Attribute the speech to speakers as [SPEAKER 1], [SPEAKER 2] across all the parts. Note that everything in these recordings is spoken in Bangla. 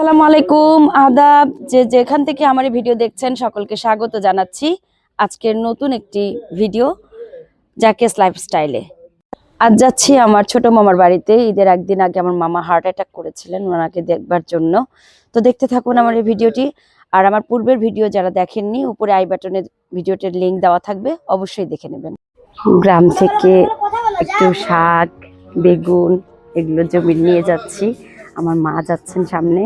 [SPEAKER 1] আসসালামু আলাইকুম, আদাব। যেখান থেকে আমার এই ভিডিও দেখছেন সকলকে স্বাগত জানাচ্ছি আজকের নতুন একটি ভিডিও জাকিয়াস লাইফস্টাইলে। আজ যাচ্ছি আমার ছোট মামার বাড়িতে। ঈদের একদিন আগে আমার মামা হার্ট অ্যাটাক করেছিলেন, ওনাকে দেখবার জন্য। তো দেখতে থাকুন আমার এই ভিডিওটি। আর আমার পূর্বের ভিডিও যারা দেখেননি, উপরে আই বাটনে ভিডিওটির লিঙ্ক দেওয়া থাকবে, অবশ্যই দেখে নেবেন। গ্রাম থেকে একটু শাক, বেগুন এগুলো জমি নিয়ে যাচ্ছি। আমার মা যাচ্ছেন সামনে।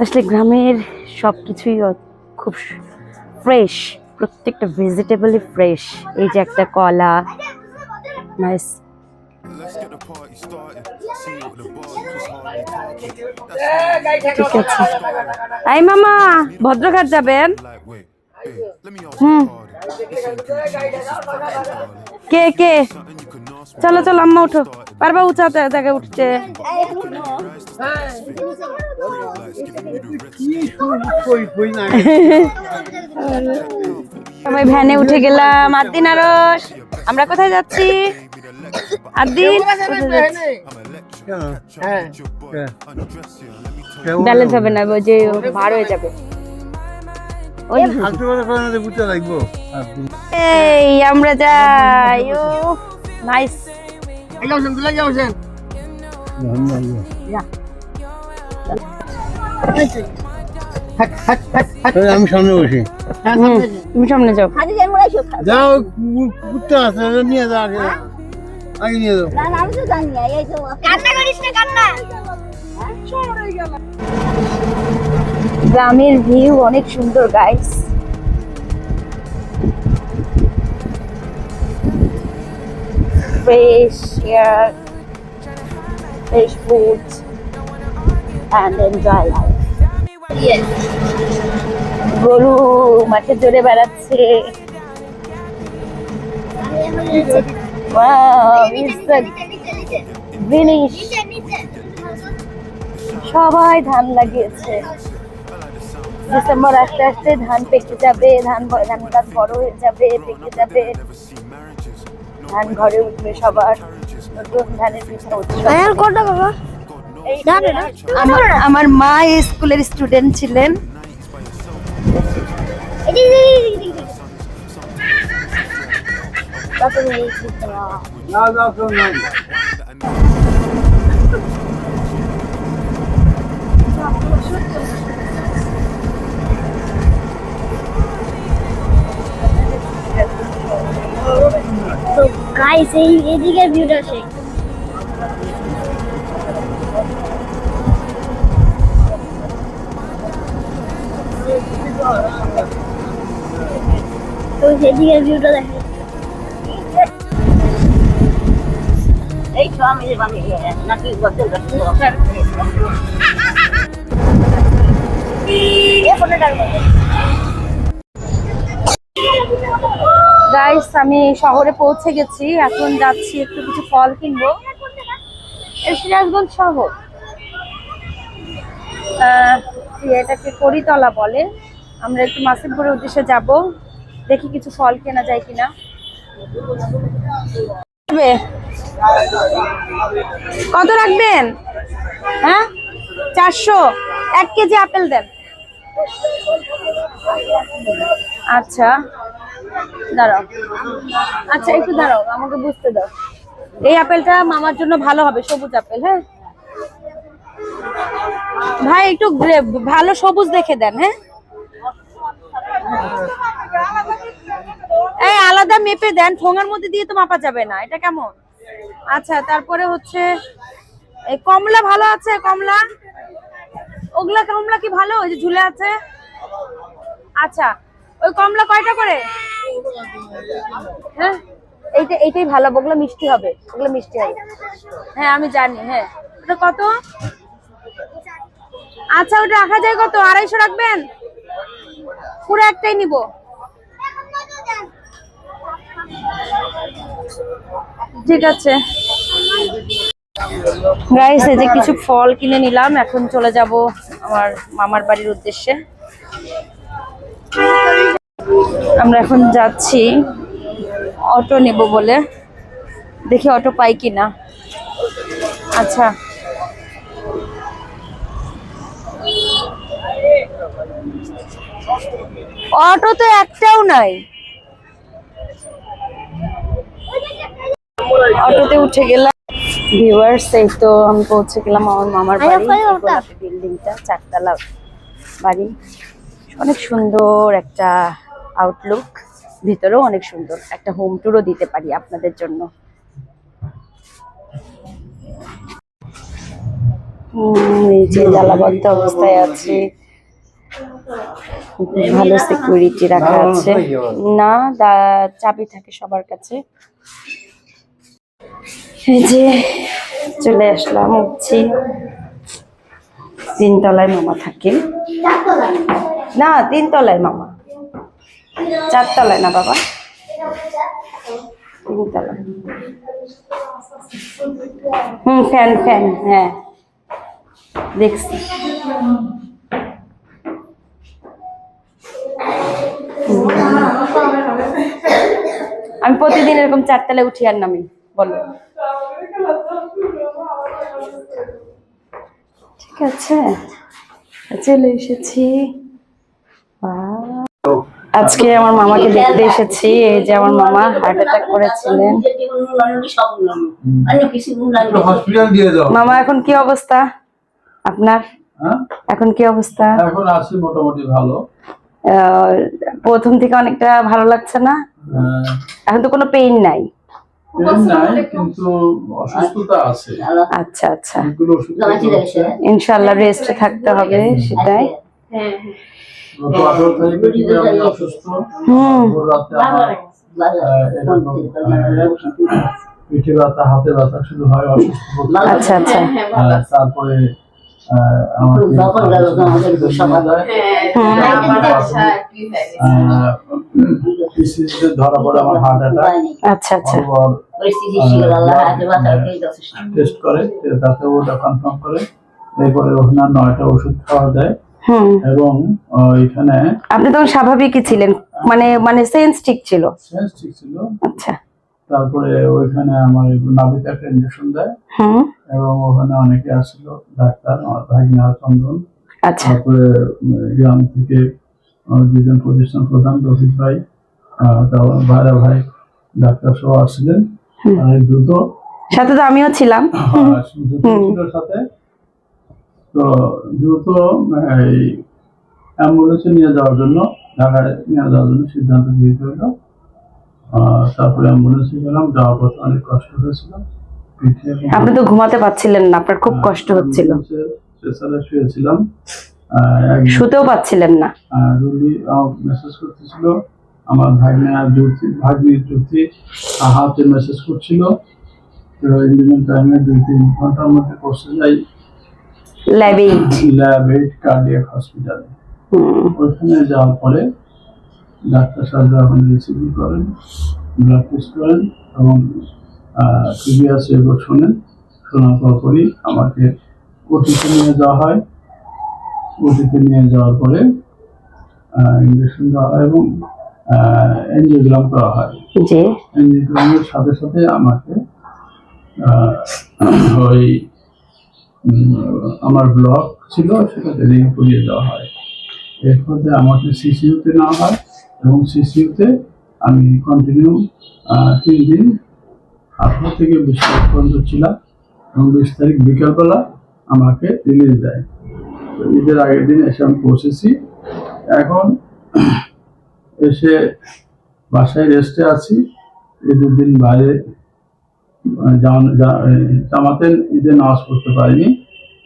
[SPEAKER 1] আসলে গ্রামের সবকিছুই খুব ফ্রেশ, প্রত্যেকটা ভেজিটেবলই ফ্রেশ। এই যে একটা কলা, নাইস। ঠিক আছে, এই মামা ভদ্রঘাট যাবেন? কে কে? চলো চলো আম্মা উঠো, পারবা উঁচা জায়গায় উঠতে? সবাই ভ্যানে উঠে গেলাম। আদ্দিন, আরশ, আমরা কোথায় যাচ্ছি? আদ্দিন ব্যালেন্স হবে না, যে ভার হয়ে যাবে। এই আমরা যাই। ও নাইস।
[SPEAKER 2] আমি সামনে বসি,
[SPEAKER 1] তুমি সামনে যাও।
[SPEAKER 2] যাও কুত্তা আছে নিয়ে যাও, আগে নিয়ে যাও।
[SPEAKER 1] গ্রামের ভিউ অনেক সুন্দর guys. Fresh air, fresh food, and enjoy life. গরু মাঠে জোরে বেড়াচ্ছে। Wow, it's a finish. সবাই ধান লাগিয়েছে। ডিসেম্বর আস্তে আস্তে ধান পেকে যাবে, ধান গাছ বড় হয়ে যাবে, পেকে যাবে, ধান ঘরে উঠবে সবার। নতুন ধানের পিঠা উৎসব। আমার মা এই স্কুলের স্টুডেন্ট ছিলেন।
[SPEAKER 3] তো গাইস এইদিকে ভিউটা সেই। তো সেদিকে ভিউটা দেখে। এই তো আমি নাকি গজল
[SPEAKER 1] গাইস আমি শহরে পৌঁছে গেছি, এখন যাচ্ছি একটু কিছু ফল কিনবো। সিরাজগঞ্জ শহর, এটাকে করিতলা বলে। আমরা একটু মাসিমপুরের উদ্দেশ্যে যাব, দেখি কিছু ফল কেনা যায় কিনা। কত রাখবেন? হ্যাঁ 400। 1 কেজি আপেল দেন। আচ্ছা দাঁড়াও, আচ্ছা একটু দাঁড়াও, আমাকে বুঝতে দাও। এই আপেলটা মামার জন্য ভালো হবে, সবুজ আপেল। হ্যাঁ ভাই, একটু ভালো সবুজ দেখে দেন। হ্যাঁ এই আলাদা মেপে দেন, ঠোঙার মধ্যে দিয়ে তো মাপা যাবে না, এটা কেমন? আচ্ছা তারপরে হচ্ছে এই কমলা ভালো আছে? কমলা, ওগুলা কমলা কি ভালো, ওই যে ঝুলে আছে? আচ্ছা ওই কমলা কয়টা করে? হ্যাঁ এইটাই ভালো, ওগুলো মিষ্টি হবে, ওগুলো মিষ্টি হবে। হ্যাঁ আমি জানি। হ্যাঁ ওটা কত? আচ্ছা ওটা রাখা যায় কত? 250 রাখবেন? পুরো একটাই নিব। ঠিক আছে গাইস, এই যে কিছু ফল কিনে নিলাম, এখন চলে যাব আমার মামার বাড়ির উদ্দেশ্যে। আমরা এখন যাচ্ছি অটো নেব বলে, দেখি অটো পাই কিনা। আচ্ছা অটো তো একটাও নাই। অটোতে উঠে গেলাম। ভিউয়ার্স, এই তো আমি পৌঁছে গেলাম আমার মামার বাড়ি। গোলাপি বিল্ডিংটা, 4 তলা বাড়ি, অনেক সুন্দর একটা আউটলুক, ভিতরেও অনেক সুন্দর। একটা হোম ট্যুরও দিতে পারি আপনাদের জন্য। এই যে তালাবদ্ধ অবস্থায় আছে, ভালো সিকিউরিটি রাখা আছে। না, চাবি থাকে সবার কাছে। এই যে চলে আসলাম, উঠছি। 3 তলায় মামা থাকে। না, 3 তলায় মামা, 4 তলায় না বাবা, 3 তলায়। ফ্যান ফ্যান, হ্যাঁ দেখছি। আমি প্রতিদিন এরকম 4 তলায় উঠি আর নামি। বলো, ঠিক আছে, চলে এসেছি। আজকে আমার মামাকে দেখতে এসেছি। এই যে আমার মামা হার্ট অ্যাটাক করেছিলেন। মামা, এখন কি অবস্থা আপনার? এখন কি অবস্থা?
[SPEAKER 2] এখন আছি মোটামুটি ভালো।
[SPEAKER 1] প্রথম থেকে অনেকটা ভালো লাগছে না? এখন তো কোনো পেইন নাই?
[SPEAKER 2] কিন্তু অসুস্থতা আছে।
[SPEAKER 1] আচ্ছা আচ্ছা, ইনশাআল্লাহ রেস্টে থাকতে হবে, সেটাই।
[SPEAKER 2] পিঠে ব্যথা, হাতে ব্যথা শুরু হয়, অসুস্থ।
[SPEAKER 1] আচ্ছা আচ্ছা।
[SPEAKER 2] তারপরে ধরা পড়ে আমার হার্ট অ্যাটাক।
[SPEAKER 1] আচ্ছা আচ্ছা।
[SPEAKER 2] টেস্ট করে, তাতে ওটা কনফার্ম করে, এরপরে ওখানে 9টা ওষুধ খাওয়া যায়। এবং এখানে
[SPEAKER 1] আপনি তখন স্বাভাবিকই ছিলেন, মানে সেন্স ঠিক ছিল?
[SPEAKER 2] সেন্স ঠিক ছিল।
[SPEAKER 1] আচ্ছা।
[SPEAKER 2] তারপরে ওইখানে আমার নাভিতে একটা ইনজেকশন দেয়। এবং ওখানে অনেকে আসছিল, ডাক্তার, আমার ভাগিনা চন্দন, তারপরে গ্রাম থেকে 2জন প্রতিষ্ঠান প্রধান, রফিক ভাই, তারপর ভাইরা ভাই ডাক্তার সহ আসছিলেন। আর এই দ্রুত
[SPEAKER 1] সাথে তো আমিও ছিলাম
[SPEAKER 2] সাথে। তো দ্রুত এই অ্যাম্বুলেন্সে নিয়ে যাওয়ার জন্য, ঢাকায় নিয়ে যাওয়ার জন্য সিদ্ধান্ত গৃহীত হইল। তারপরে অ্যাম্বুলেন্সে গেলাম, যাওয়ার পথে অনেক কষ্ট হয়েছিল।
[SPEAKER 1] আপনি তো ঘুমাতে পারছিলেন না, আপনার খুব কষ্ট হচ্ছিল।
[SPEAKER 2] শুয়েছিলাম,
[SPEAKER 1] শুতেও পাচ্ছিলেন না।
[SPEAKER 2] রুলি মেসেজ করতেছিল, আমার ভাগ্নির জ্যোতি হাতে মেসেজ করছিল। টাইমে 2-3 ঘন্টার মধ্যে পৌঁছে যাই ল্যাব 8 কার্ডিয়াক হসপিটালে। ওইখানে যাওয়ার পরে ডাক্তার সাহেব এখন রিসিভি করেন, ব্লাড টেস্ট করেন এবং প্রিভিয়াস রিপোর্ট শোনেন। শোনার পরই আমাকে ওটিতে নিয়ে যাওয়া হয়। ওটিতে নিয়ে যাওয়ার পরে ইঞ্জেকশন দেওয়া হয় এবং এনজিওগ্রাম করা হয়। এনজিওগ্রামের সাথে সাথে আমাকে ওই আমার ব্লক ছিল সেটাতে রিং করিয়ে দেওয়া হয়। এরপরে আমাকে সিসিইউতে নেওয়া হয় এবং সিসিইউতে আমি কন্টিনিউ 3 দিন 18 থেকে 20 তারিখ পর্যন্ত ছিলাম এবং 20 তারিখ বিকালবেলা আমাকে রিলিজ দেয়। ঈদের আগের দিন এসে আমি পৌঁছেছি। এখন এসে বাসায় রেস্টে আছি। এই 2 দিন বাইরে জামাতে ঈদে নামাজ পড়তে পারিনি,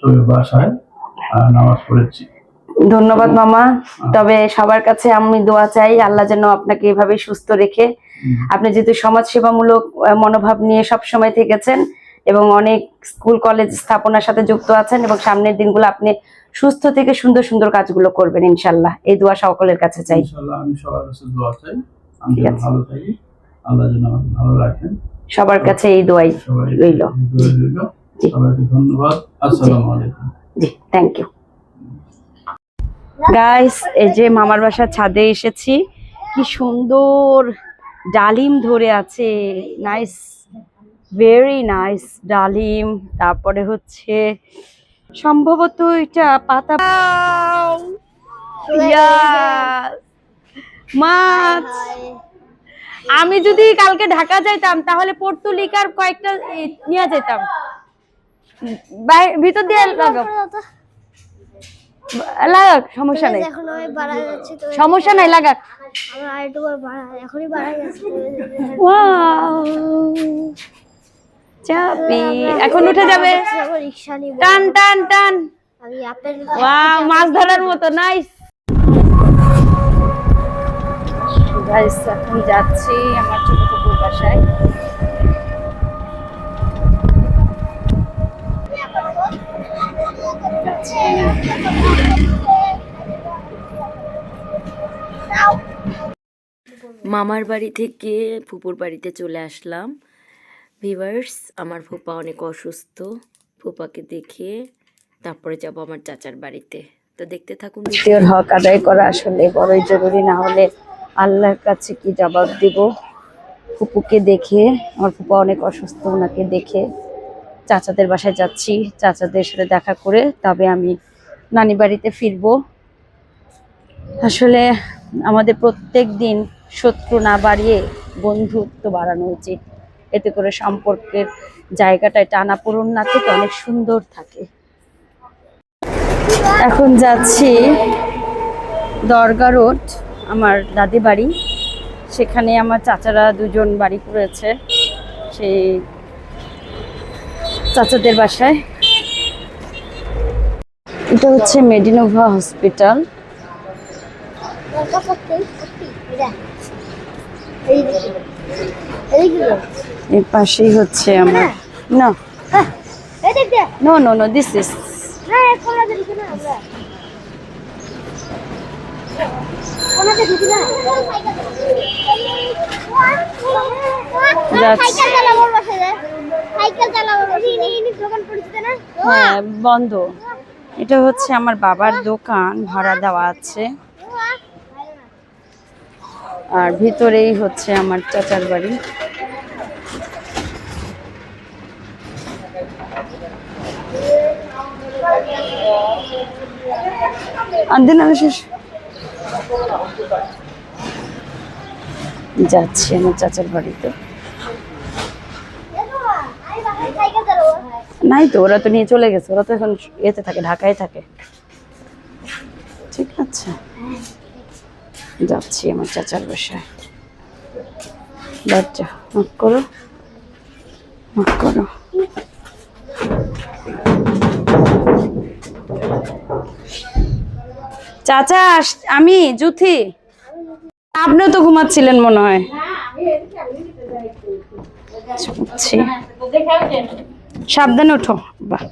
[SPEAKER 2] তবে বাসায় নামাজ পড়েছি।
[SPEAKER 1] ধন্যবাদ মামা। তবে সবার কাছে আমি দোয়া চাই, আল্লাহ যেন আপনাকে এভাবে সুস্থ রেখে। আপনি যেহেতু সমাজ সেবামূলক মনোভাব নিয়ে সব সময় থেকেছেন এবং অনেক স্কুল কলেজ স্থাপনার সাথে যুক্ত আছেন, এবং সামনের দিনগুলো আপনি সুস্থ থেকে সুন্দর সুন্দর কাজগুলো করবেন ইনশাআল্লাহ। এই দোয়া সকলের কাছে চাই।
[SPEAKER 2] ইনশাআল্লাহ আমি সবার কাছে দোয়া চাই, আমি ভালো থাকি, আল্লাহ যেন আমাকে ভালো রাখেন।
[SPEAKER 1] সবার কাছে এই দোয়াই রইল।
[SPEAKER 2] সবাইকে ধন্যবাদ। আসসালামু আলাইকুম।
[SPEAKER 1] জি, থ্যাংক ইউ। গাইস, এই যে মামার বাসার ছাদে এসেছি, কি সুন্দর ডালিম ধরে আছে। নাইস, ভেরি নাইস ডালিম। তারপরে হচ্ছে সম্ভবত এটা পাতা, ইয়াস মাছ। আমি যদি কালকে ঢাকা যাইতাম তাহলে পর্তুলিকার কয়েকটা নিয়ে যেতাম। ভিতর দিয়ে লাগাও, লাগাক, সমস্যা নেই,
[SPEAKER 3] এখন আমি বাড়া যাচ্ছি তো
[SPEAKER 1] সমস্যা নাই, লাগাক।
[SPEAKER 3] আমরা আরেকটু করে বাড়া এখনই বাড়া যাচ্ছি।
[SPEAKER 1] ওয়াও চাপি, এখন উঠে যাবে,
[SPEAKER 3] রিক্সা নিব।
[SPEAKER 1] টান টান টান।
[SPEAKER 3] আমি আপেল
[SPEAKER 1] ওয়াও মাছ ধরার মতো, নাইস গাইস। এখন যাচ্ছি আমার ছোট পুকুর বাসায়। মামার বাড়ি থেকে ফুপুর বাড়িতে চলে আসলাম। ভিউয়ার্স, আমার ফুপা অনেক অসুস্থ, ফুপাকে দেখে তারপরে যাব আমার চাচার বাড়িতে। তো দেখতে থাকুন। দ্বিতীয় হক আদায় করা আসলে বড়ই জরুরি, না হলে আল্লাহর কাছে কি জবাব দেব। ফুপুকে দেখে, আমার ফুপা অনেক অসুস্থ, ওনাকে দেখে চাচাদের বাসায় যাচ্ছি। চাচাদের সাথে দেখা করে তবে আমি নানি বাড়িতে ফিরবো। আসলে আমাদের প্রত্যেক দিন শত্রু না বাড়িয়ে বন্ধুত্ব বাড়ানো উচিত, এতে করে সম্পর্কের জায়গাটায় টানাপোড়েন না থেকে অনেক সুন্দর থাকে। এখন যাচ্ছি দরগা রোড, আমার দাদি বাড়ি। সেখানে আমার চাচারা দুজন বাড়ি করেছে, সেই চাচাদের বাসায়। এটা হচ্ছে মেডিনোভা হসপিটাল। এর পাশেই হচ্ছে আমার, না no no no, this is হ্যাঁ বন্ধ। এটা হচ্ছে আমার বাবার দোকান, ভাড়া দেওয়া আছে। আর ভিতরেই হচ্ছে আমার চাচার বাড়ি। যাচ্ছি আমার চাচার বাড়িতে। নাই তো, ওরা তো নিয়ে চলে গেছে, ওরা তো এখন এতে থাকে, ঢাকায় থাকে। ঠিক আছে, যাচ্ছি আমার চাচার বাসায়। দরজা নক করো, নক করো। চাচা আমি জুথি, আপনিও তো ঘুমাচ্ছিলেন মনে হয়। সাবধানে ওঠো। বাহ,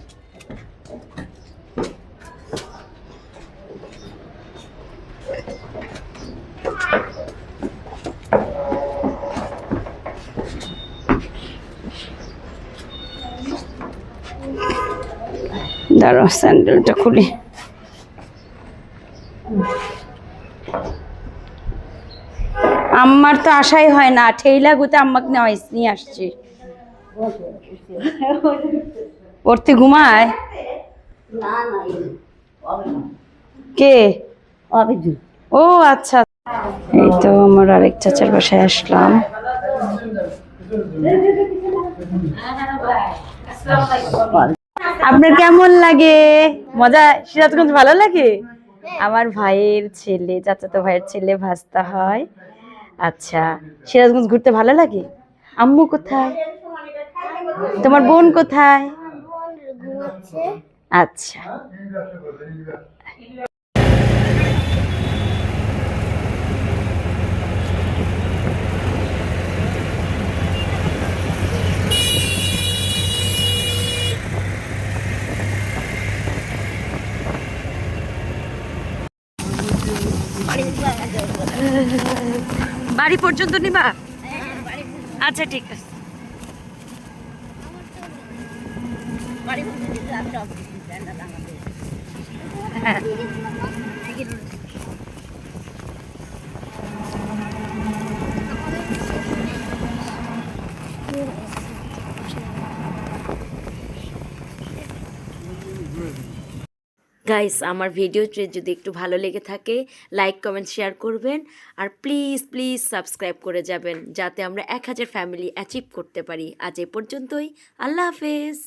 [SPEAKER 1] দাঁড়াও স্যান্ডেলটা খুলি। আমার তো আশাই হয় না, ঠেইলা গুতে আম্মাকে নিয়ে আসছি। পড়তে ঘুমায় কে? ও আচ্ছা। এই তো আমার আরেক চাচার বাসায় আসলাম। আপনার কেমন লাগে? মজা? সিরাজগঞ্জ ভালো লাগে? আমার ভাইয়ের ছেলে, চাচাতো ভাইয়ের ছেলে ভাস্তা হয়। আচ্ছা, সিরাজগঞ্জ ঘুরতে ভালো লাগে? আম্মু কোথায়? তোমার বোন কোথায়? আচ্ছা, বাড়ি পর্যন্ত নিবা? আচ্ছা ঠিক আছে। গাইস, আমার ভিডিওটি যদি একটু ভালো লেগে থাকে লাইক কমেন্ট শেয়ার করবেন আর প্লিজ প্লিজ সাবস্ক্রাইব করে যাবেন যাতে আমরা 1000 ফ্যামিলি অ্যাচিভ করতে পারি। আজ এ পর্যন্তই, আল্লাহ হাফেজ।